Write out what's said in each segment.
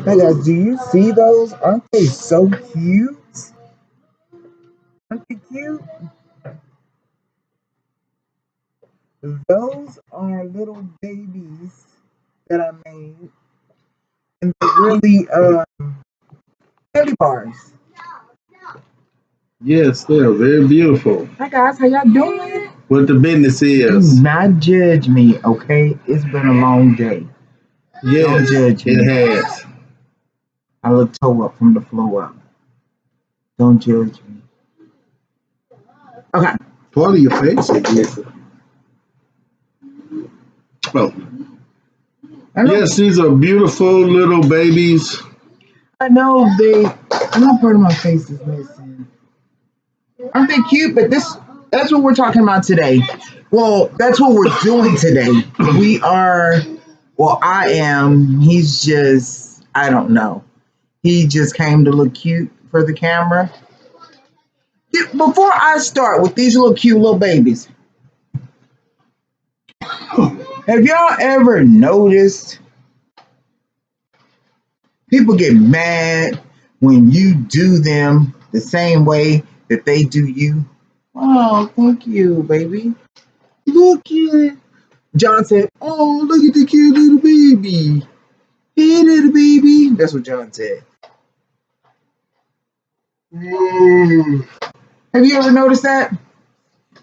Hey guys, do you see those? Aren't they so cute? Aren't they cute? Those are little babies that I made, and they're really candy bars. Yes, they are very beautiful. Hi guys, how y'all doing? What the business Do is. not judge me, okay? It's been a long day. Don't Yes, judge it me. has. I look toe up from the floor up. Don't judge me. Okay. Part of your face is missing. Oh, I know. yes, these are beautiful little babies. I know they. I know part of my face is missing. Aren't they cute? But that's what we're talking about today. Well, that's what we're doing today. We are, well, I am. He's just, I don't know. He just came to look cute for the camera. Before I start with these little cute little babies, have y'all ever noticed people get mad when you do them the same way that they do you? Oh, thank you, baby. Look at it. John said, "Oh, look at the cute little baby. Hey, little baby." That's what John said. Mm. Have you ever noticed that?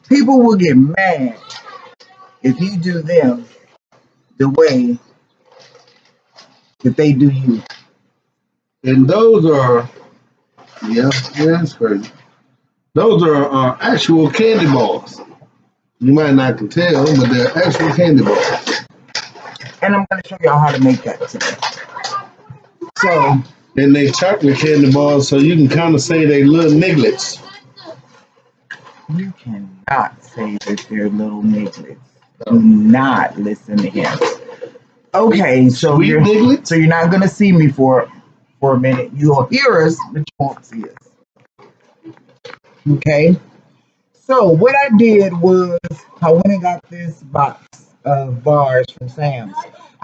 People will get mad if you do them the way that they do you. And those are, yeah, that's crazy. Those are actual candy bars. You might not can tell, but they're actual candy bars. And I'm going to show y'all how to make that today. So, And they chocolate candy bars, so you can kind of say they little nigglets. you cannot say that they're little nigglets. Do not listen to him. Okay, so Sweet nigglets? you're not gonna see me for a minute. You'll hear us, but you won't see us. Okay. So what I did was I went and got this box of bars from Sam's.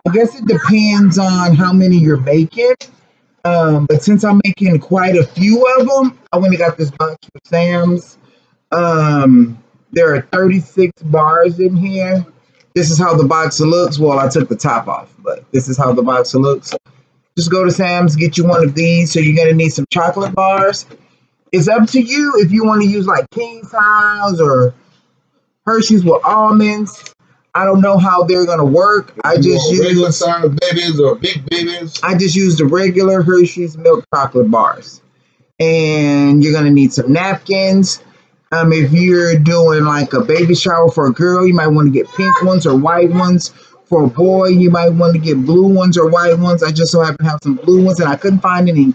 I guess it depends on how many you're making. But since I'm making quite a few of them, I went and got this box from Sam's. There are 36 bars in here. This is how the box looks. Well, I took the top off, but this is how the box looks. Just go to Sam's, get you one of these. So you're gonna need some chocolate bars. It's up to you if you want to use like king size or Hershey's with almonds. I don't know how they're gonna work. Regular size babies or big babies. I just use the regular Hershey's milk chocolate bars. And you're gonna need some napkins. If you're doing like a baby shower for a girl, you might want to get pink ones or white ones. For a boy, you might want to get blue ones or white ones. I just so happen to have some blue ones, and I couldn't find any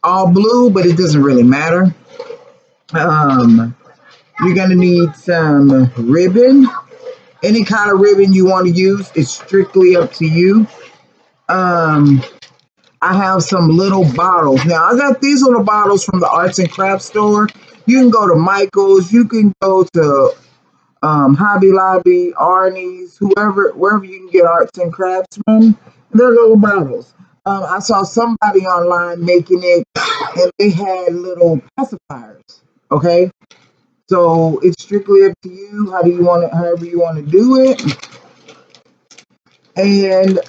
all blue, but it doesn't really matter. Um, you're gonna need some ribbon. Any kind of ribbon you want to use, it's strictly up to you. Um, I have some little bottles. Now, I got these little bottles from the arts and crafts store. You can go to Michael's. You can go to Hobby Lobby, Arnie's, wherever you can get arts and crafts from. They're little bottles. I saw somebody online making it, and they had little pacifiers. Okay, so it's strictly up to you. How do you want it? However you want to do it, and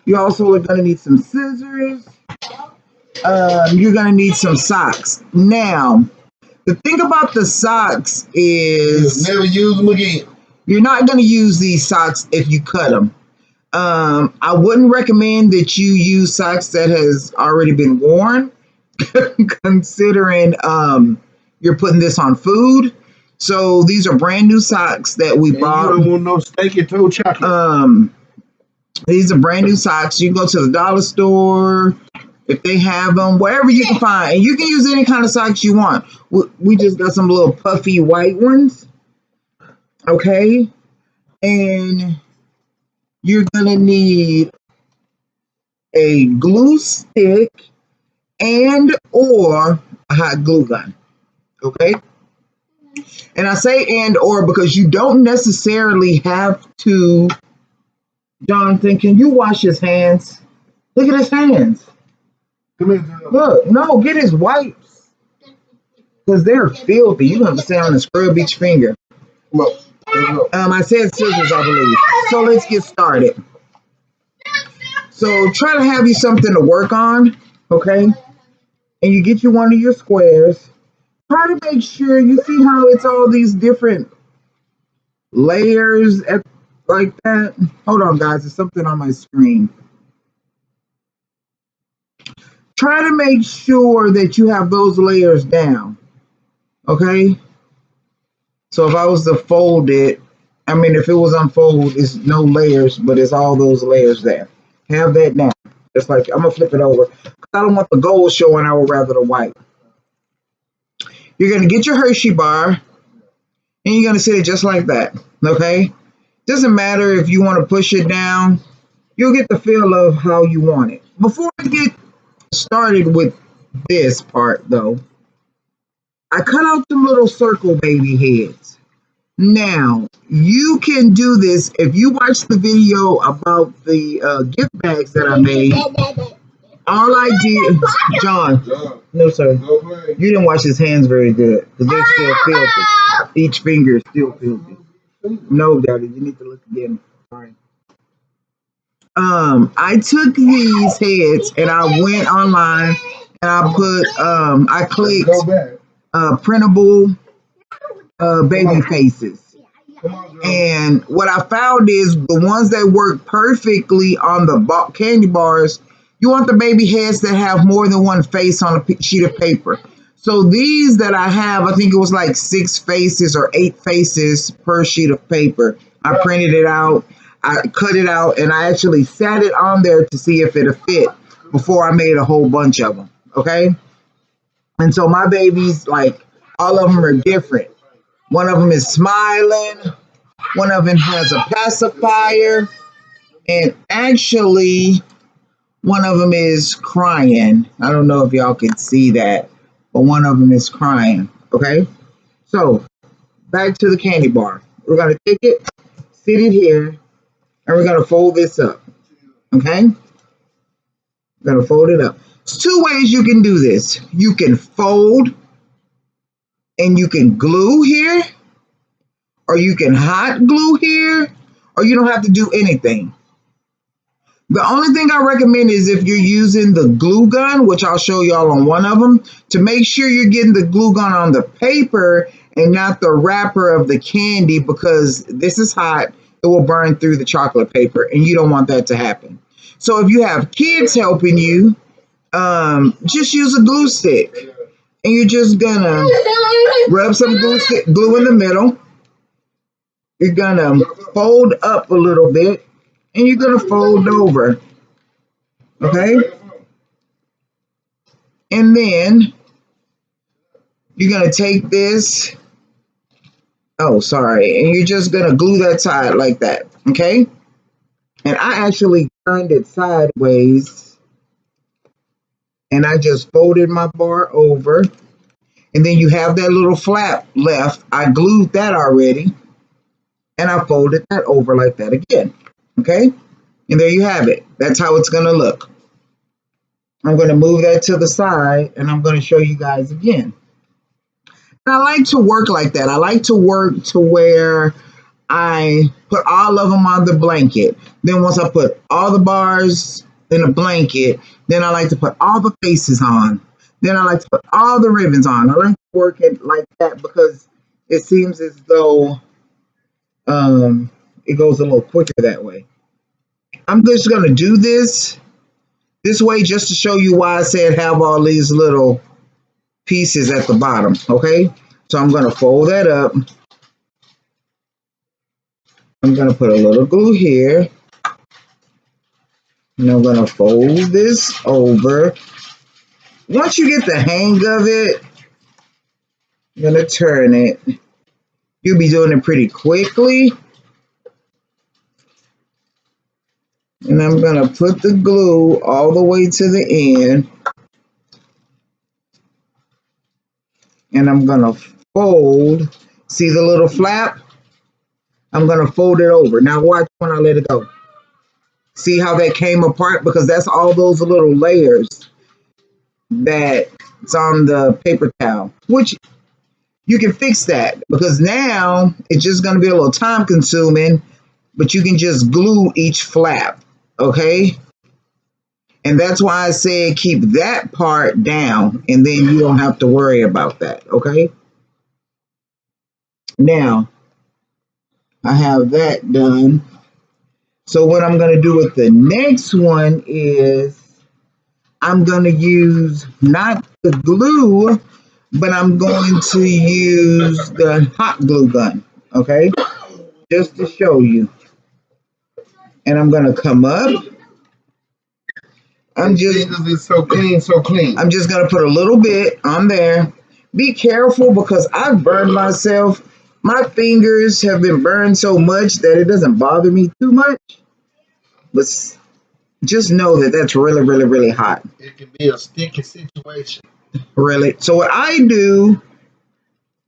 you also are going to need some scissors. You're going to need some socks. Now, the thing about the socks is never use them again. You're not going to use these socks if you cut them. I wouldn't recommend that you use socks that has already been worn, considering you're putting this on food. So these are brand new socks that we bought. You don't want no stinky toe chocolate. These are brand new socks. You can go to the dollar store if they have them, wherever you can find, and you can use any kind of socks you want. We just got some little puffy white ones. Okay, and you're gonna need a glue stick and or a hot glue gun. Okay, and I say and or because you don't necessarily have to. Jonathan, can you wash his hands? Look at his hands. Come here, girl. Look, no, get his wipes. Because they're filthy. You're going to sit on and scrub each finger. Come on. Let's go. I said scissors, I believe. So let's get started. So try to have you something to work on, okay? And you get you one of your squares. Try to make sure you see how it's all these different layers like that. Hold on, guys. There's something on my screen. Try to make sure that you have those layers down, okay? So if I was to fold it, I mean, if it was unfold, it's no layers, but it's all those layers there. Have that now. It's like, I'm going to flip it over. I don't want the gold showing. I would rather the white. You're going to get your Hershey bar, and you're going to sit it just like that, okay? Doesn't matter if you want to push it down. You'll get the feel of how you want it. Before I get started with this part, though, I cut out the little circle baby heads. Now, you can do this if you watch the video about the gift bags that I made. All I did, John, no sir, Go play. you didn't wash his hands very good because they're still filthy. Each finger is still filthy. No, Daddy, you need to look again. Sorry. I took these heads and I went online and I put, I clicked Go back. printable baby faces. Come on, girl. And what I found is the ones that work perfectly on the candy bars, you want the baby heads that have more than one face on a sheet of paper. So these that I have, I think it was like 6 faces or 8 faces per sheet of paper. I printed it out, I cut it out, and I actually sat it on there to see if it'll fit before I made a whole bunch of them. Okay? And so my babies, like, all of them are different. One of them is smiling. One of them has a pacifier. And actually, one of them is crying. I don't know if y'all can see that, but one of them is crying. Okay? So, back to the candy bar. We're going to take it, sit it here, and we're going to fold this up. Okay? We're going to fold it up. There's 2 ways you can do this. You can fold, and you can glue here, or you can hot glue here, or you don't have to do anything. The only thing I recommend is if you're using the glue gun, which I'll show y'all on one of them, to make sure you're getting the glue gun on the paper and not the wrapper of the candy, because this is hot, it will burn through the chocolate paper, and you don't want that to happen. So if you have kids helping you, just use a glue stick. And you're just gonna rub some glue in the middle. You're gonna fold up a little bit, and you're gonna fold over. Okay? And then you're gonna take this. Oh, sorry. And you're just gonna glue that side like that. Okay? And I actually turned it sideways. And I just folded my bar over. And then you have that little flap left. I glued that already. And I folded that over like that again. Okay? And there you have it. That's how it's going to look. I'm going to move that to the side, and I'm going to show you guys again. And I like to work like that. I like to work to where I put all of them on the blanket. Then once I put all the bars in a blanket, then I like to put all the faces on. Then I like to put all the ribbons on. I like to work it like that because it seems as though it goes a little quicker that way. I'm just going to do this way just to show you why I said have all these little pieces at the bottom, okay? So I'm going to fold that up. I'm going to put a little glue here. And I'm going to fold this over. Once you get the hang of it, I'm going to turn it. You'll be doing it pretty quickly. And I'm going to put the glue all the way to the end. And I'm going to fold. See the little flap? I'm going to fold it over. Now watch when I let it go. See how that came apart? Because that's all those little layers that's on the paper towel, which you can fix that because now it's just going to be a little time consuming, but you can just glue each flap. Okay. And that's why I said keep that part down and then you don't have to worry about that. Okay. Now I have that done. So what I'm going to do with the next one is I'm going to use not the glue, but I'm going to use the hot glue gun. Okay. Just to show you. And I'm going to come up. I'm just it's so clean, so clean. I'm just gonna put a little bit on there. Be careful because I've burned myself. My fingers have been burned so much that it doesn't bother me too much. But just know that that's really, really, really hot. It can be a sticky situation. Really. So what I do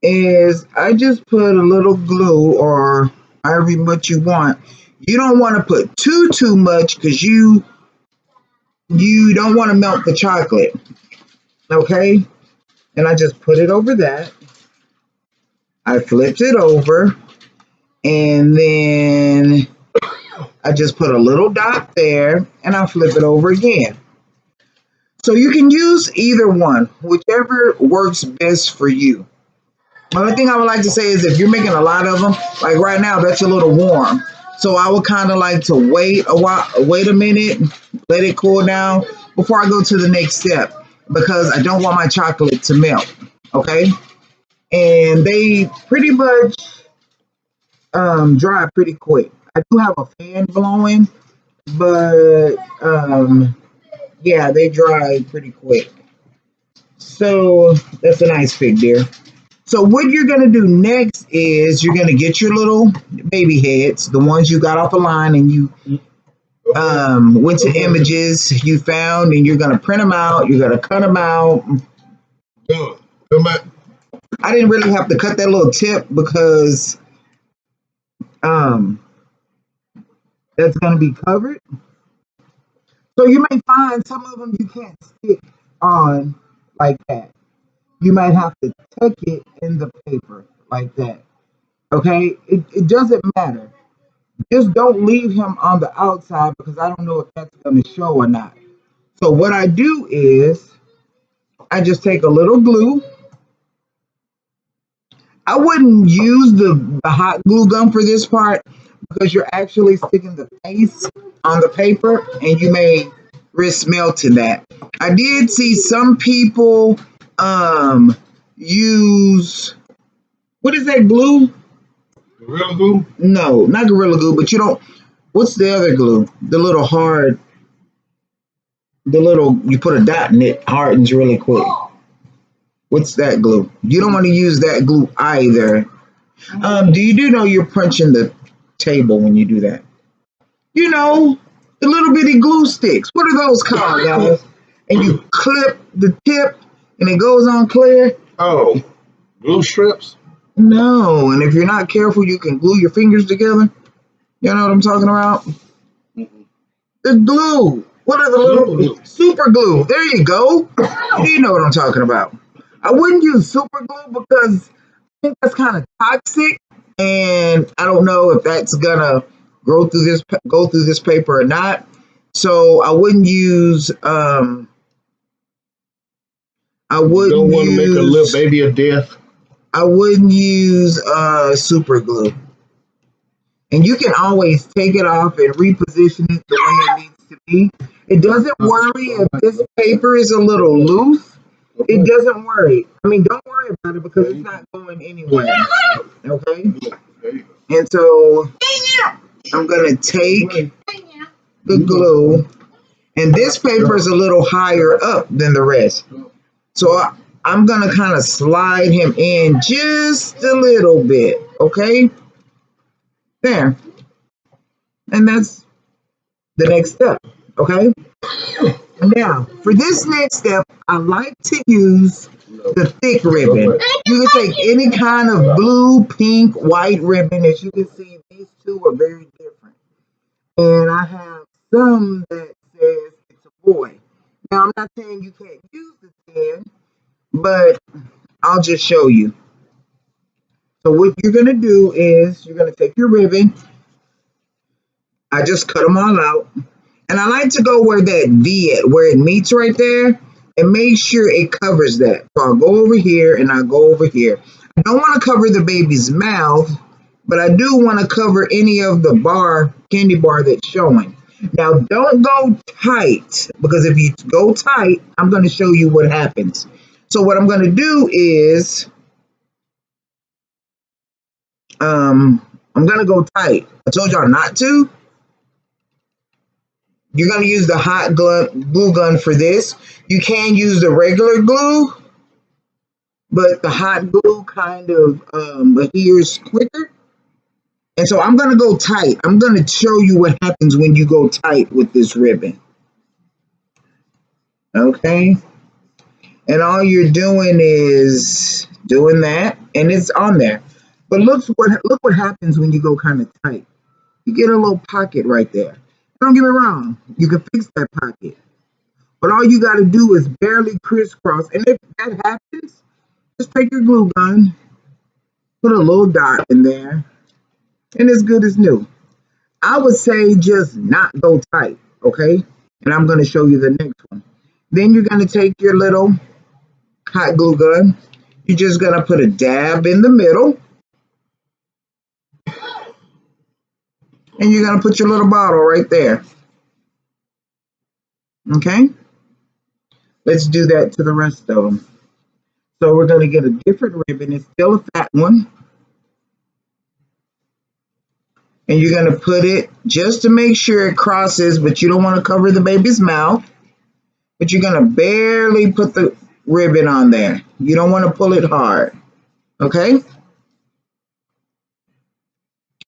is I just put a little glue or however much you want. You don't want to put too much because you don't want to melt the chocolate. Okay? And I just put it over that. I flipped it over and then I just put a little dot there and I flip it over again. So you can use either one, whichever works best for you. The only thing I would like to say is if you're making a lot of them, like right now, that's a little warm. So I would kind of like to wait a minute, let it cool down before I go to the next step because I don't want my chocolate to melt. Okay. And they pretty much dry pretty quick. I do have a fan blowing, but yeah, they dry pretty quick. So that's a nice fig there. So what you're gonna do next is you're gonna get your little baby heads, the ones you got off the line and you went to images you found, and you're gonna print them out. You're gonna cut them out. Come back. I didn't really have to cut that little tip because that's gonna be covered. So you may find some of them you can't stick on like that. You might have to tuck it in the paper like that. Okay? It doesn't matter. Just don't leave him on the outside because I don't know if that's going to show or not. So what I do is I just take a little glue. I wouldn't use the hot glue gun for this part because you're actually sticking the face on the paper and you may risk melting that. I did see some people use what is that glue? Gorilla glue? No, not Gorilla Glue, but you don't. What's the other glue? The little hard, the little you put a dot in it, hardens really quick. What's that glue? You don't want to use that glue either. Do you know you're punching the table when you do that? You know, the little bitty glue sticks. What are those called, guys? And you clip the tip and it goes on clear. Oh, glue strips? No, and if you're not careful, you can glue your fingers together. You know what I'm talking about? The glue. What are the little super glue? There you go. You know what I'm talking about. I wouldn't use super glue because I think that's kind of toxic, and I don't know if that's gonna go through this paper or not. So I wouldn't use I You wouldn't don't want to make a little use baby a death. I wouldn't use super glue. And you can always take it off and reposition it the way it needs to be. It doesn't worry if this paper is a little loose. It doesn't worry. I mean, don't worry about it because it's not going anywhere. Okay? And so I'm going to take the glue, and this paper is a little higher up than the rest. So I'm going to kind of slide him in just a little bit. Okay? There. And that's the next step. Okay? Now, for this next step, I like to use the thick ribbon. You can take any kind of blue, pink, white ribbon. As you can see, these two are very different. And I have some that says it's a boy. Now, I'm not saying you can't use the 10, but I'll just show you. So what you're going to do is you're going to take your ribbon. I just cut them all out. And I like to go where that V at, where it meets right there, and make sure it covers that. So I'll go over here and I'll go over here. I don't want to cover the baby's mouth, but I do want to cover any of the candy bar that's showing. Now, don't go tight, because if you go tight, I'm going to show you what happens. So what I'm going to do is, I'm going to go tight. I told y'all not to. You're going to use the hot glue gun for this. You can use the regular glue, but the hot glue kind of adheres quicker. And so I'm going to go tight. I'm going to show you what happens when you go tight with this ribbon. Okay? And all you're doing is doing that, and it's on there. But look what happens when you go kind of tight. You get a little pocket right there. Don't get me wrong. You can fix that pocket. But all you got to do is barely crisscross. And if that happens, just take your glue gun, put a little dot in there, and it's good as new. I would say just not go tight, okay? And I'm going to show you the next one. Then you're going to take your little hot glue gun. You're just going to put a dab in the middle. And you're going to put your little bottle right there. Okay? Let's do that to the rest of them. So we're going to get a different ribbon. It's still a fat one. And you're going to put it just to make sure it crosses, but you don't want to cover the baby's mouth. But you're going to barely put the ribbon on there. You don't want to pull it hard. Okay?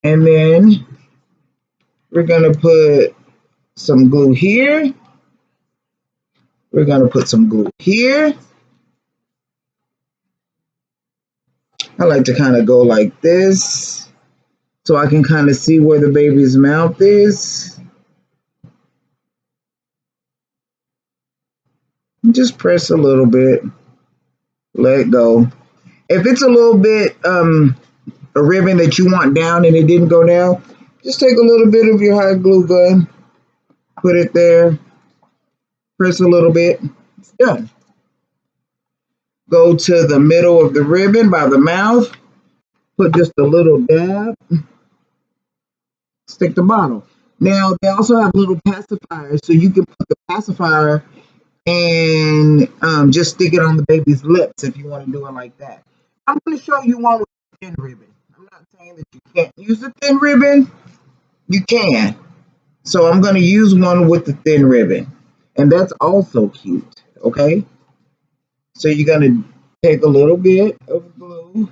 And then we're going to put some glue here. We're going to put some glue here. I like to kind of go like this so I can kind of see where the baby's mouth is. Just press a little bit. Let go. If it's a little bit a ribbon that you want down and it didn't go down, just take a little bit of your hot glue gun, put it there, press a little bit, it's done. Go to the middle of the ribbon by the mouth, put just a little dab, stick the bottle. Now, they also have little pacifiers, so you can put the pacifier and just stick it on the baby's lips if you want to do it like that. I'm going to show you one with a thin ribbon. I'm not saying that you can't use a thin ribbon. You can. So I'm going to use one with the thin ribbon. And that's also cute. Okay? So you're going to take a little bit of glue.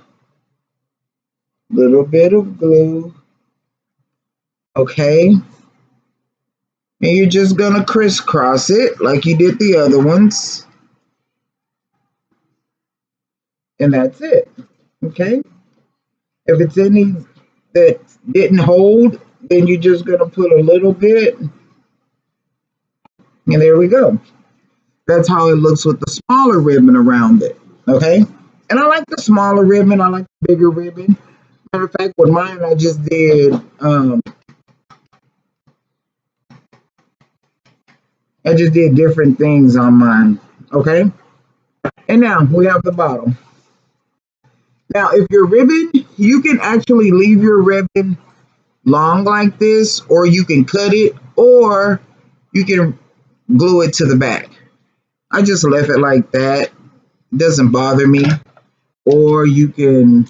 Little bit of glue. Okay? And you're just going to crisscross it like you did the other ones. And that's it. Okay? If it's any that didn't hold, then you're just going to put a little bit. And there we go. That's how it looks with the smaller ribbon around it. Okay? And I like the smaller ribbon. I like the bigger ribbon. Matter of fact, with mine, I just did different things on mine. Okay? And now we have the bottle. Now, if your ribbon, you can actually leave your ribbon long like this, or you can cut it, or you can glue it to the back. I just left it like that. It doesn't bother me. Or you can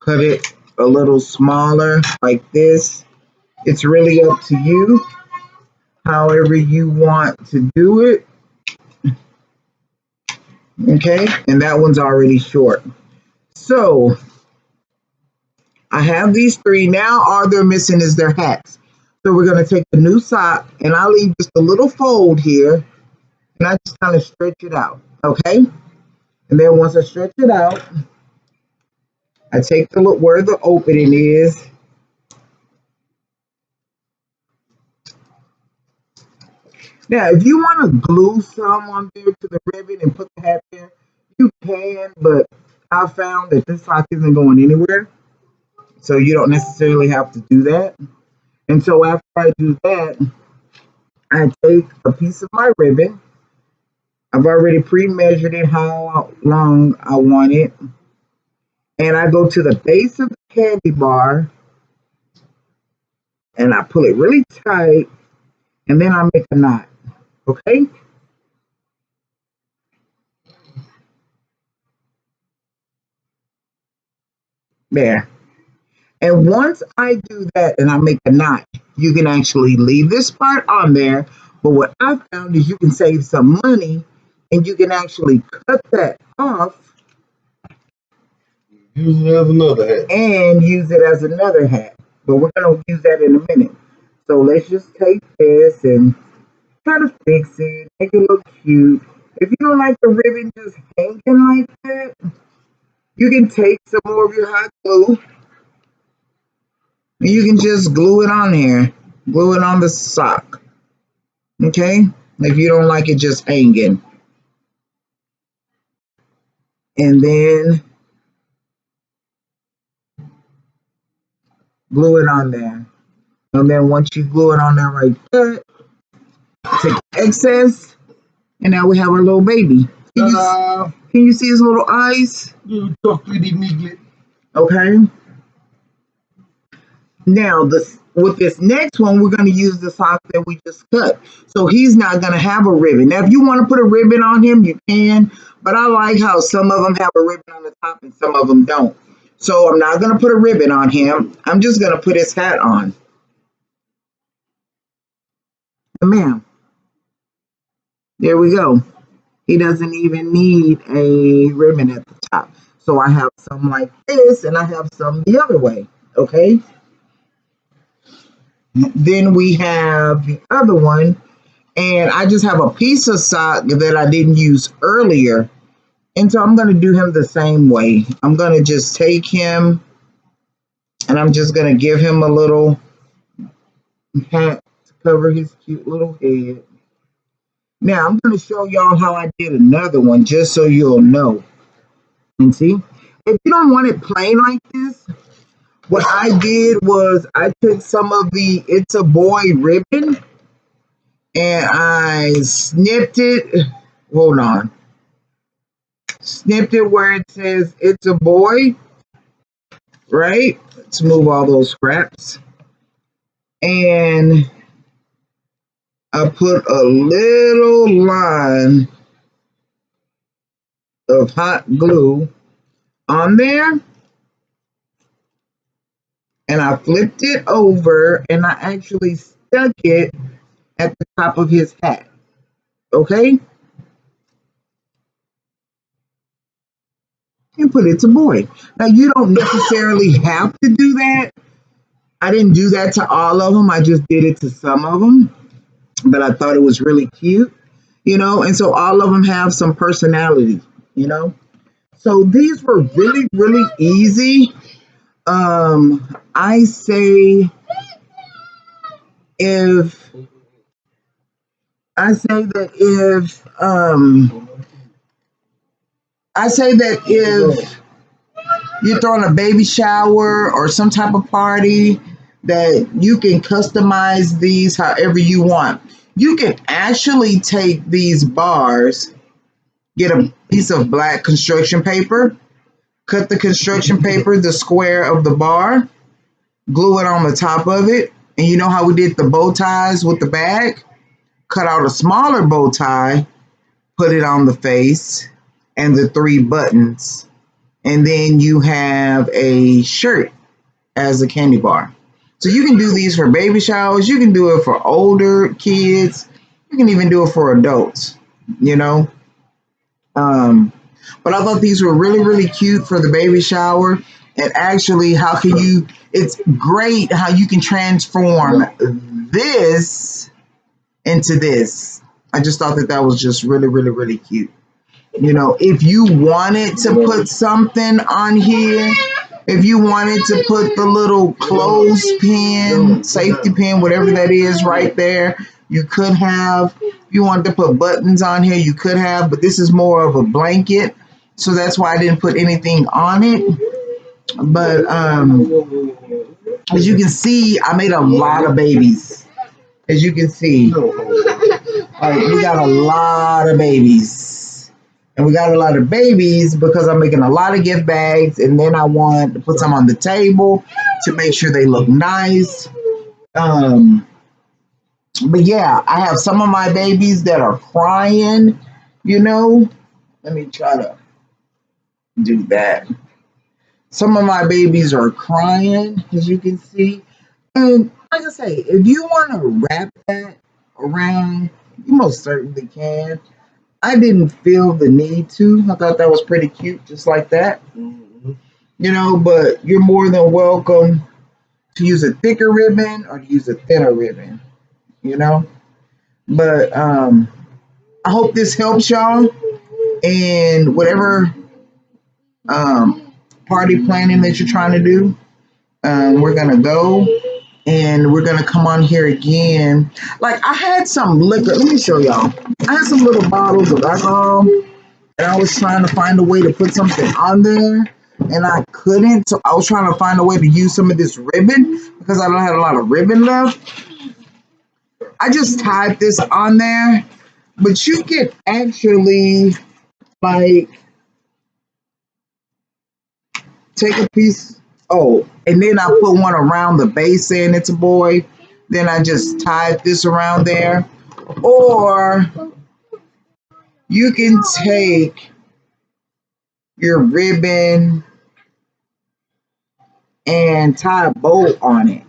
cut it a little smaller like this. It's really up to you, however you want to do it. Okay, and that one's already short. So I have these three. Now all they're missing is their hats. So we're going to take the new sock, and I'll leave just a little fold here, and I just kind of stretch it out. Okay, and then once I stretch it out, I take the look where the opening is, Now, if you want to glue some on there to the ribbon and put the hat there, you can, but I found that this sock isn't going anywhere, so you don't necessarily have to do that. And so after I do that, I take a piece of my ribbon. I've already pre-measured it how long I want it, and I go to the base of the candy bar and I pull it really tight, and then I make a knot. Okay, there. And once I do that and I make a knot, you can actually leave this part on there. But what I found is you can save some money and you can actually cut that off Use it as another hat. and use it as another hat. But we're going to use that in a minute. So let's just take this and try to fix it, make it look cute. If you don't like the ribbon just hanging like that, you can take some more of your hot glue and you can just glue it on here. Glue it on the sock. Okay? If you don't like it just hanging. And then glue it on there. And then once you glue it on there right there, take the excess, and now we have our little baby. Can you see his little eyes? You tough pretty niglet. Okay. Now this with this next one, we're going to use the sock that we just cut. So he's not going to have a ribbon. Now, if you want to put a ribbon on him, you can. But I like how some of them have a ribbon on the top and some of them don't. So I'm not going to put a ribbon on him. I'm just going to put his hat on. And ma'am, there we go. He doesn't even need a ribbon at the top. So I have some like this and I have some the other way. Okay. Then we have the other one. And I just have a piece of sock that I didn't use earlier. And so I'm going to do him the same way. I'm going to just take him and I'm just going to give him a little hat to cover his cute little head. Now I'm going to show y'all how I did another one just so you'll know. And see, if you don't want it plain like this, what I did was I took some of the It's a Boy ribbon and I snipped it. Hold on. Snipped it where it says It's a Boy, right? Let's move all those scraps. And I put a little line of hot glue on there. And I flipped it over and I actually stuck it at the top of his hat. Okay? And put It's a Boy. Now, you don't necessarily have to do that. I didn't do that to all of them. I just did it to some of them. But I thought it was really cute, and so all of them have some personality, you know. So these were really, really easy. I say if I say that if I say that if you're throwing a baby shower or some type of party, that you can customize these however you want. You can actually take these bars, get a piece of black construction paper, cut the construction paper the square of the bar, glue it on the top of it, and you know how we did the bow ties with the bag? Cut out a smaller bow tie, put it on the face and the 3 buttons, and then you have a shirt as a candy bar. So you can do these for baby showers, you can do it for older kids, you can even do it for adults, you know. But I thought these were really, really cute for the baby shower. And actually, it's great how you can transform this into this. I just thought that was just really, really, really cute. If you wanted to put something on here, if you wanted to put the little clothespin, safety pin, whatever that is right there, you could have. If you wanted to put buttons on here, you could have, but this is more of a blanket. So that's why I didn't put anything on it. But as you can see, I made a lot of babies. As you can see, we got a lot of babies. And we got a lot of babies because I'm making a lot of gift bags. And then I want to put some on the table to make sure they look nice. But yeah, I have some of my babies that are crying, you know. Let me try to do that. Some of my babies are crying, as you can see. And like I say, if you want to wrap that around, you most certainly can. I didn't feel the need to. I thought that was pretty cute, just like that. You know, but you're more than welcome to use a thicker ribbon or to use a thinner ribbon, you know. But I hope this helps y'all. And whatever party planning that you're trying to do, we're going to go. And we're gonna come on here again. Like I had some liquor. Let me show y'all. I had some little bottles of alcohol, and I was trying to find a way to put something on there, and I couldn't. So I was trying to find a way to use some of this ribbon because I don't have a lot of ribbon left. I just tied this on there, but you can actually like take a piece. Oh, and then I put one around the base saying it's a boy. Then I just tied this around there. Or you can take your ribbon and tie a bow on it.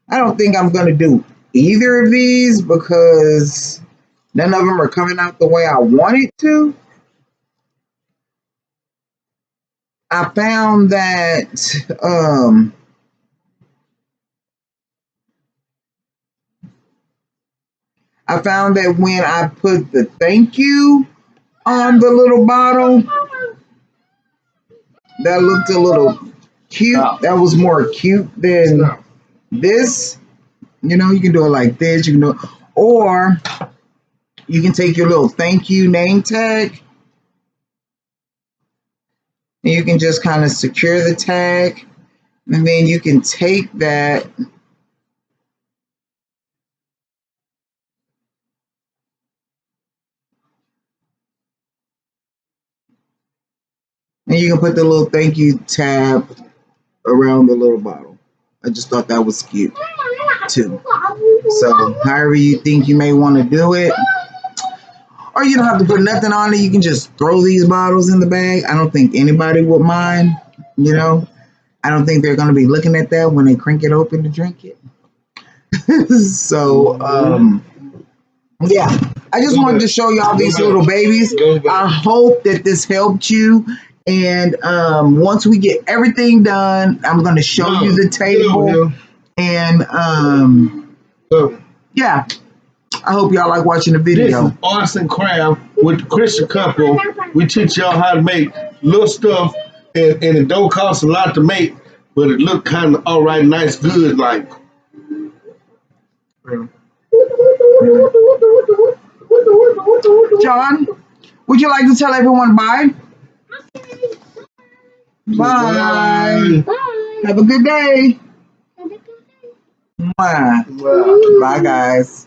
I don't think I'm going to do either of these because none of them are coming out the way I want it to. I found that when I put the thank you on the little bottle, that looked a little cute. That was more cute than this. You know, you can do it like this. You can do it, or you can take your little thank you name tag and you can just kind of secure the tag. And then you can take that and you can put the little thank you tab around the little bottle. I just thought that was cute too. So however you think you may want to do it. Or you don't have to put nothing on it. You can just throw these bottles in the bag. I don't think anybody would mind, you know. I don't think they're going to be looking at that when they crank it open to drink it. So, yeah. I just wanted to show y'all these little babies. I hope that this helped you. And once we get everything done, I'm going to show you the table. And, yeah. I hope y'all like watching the video. This is Arts and Craft with the Christian couple. We teach y'all how to make little stuff, and it don't cost a lot to make, but it look kind of all right, nice, good, like. John, would you like to tell everyone bye? Bye. Bye. Have a good day. Bye, guys.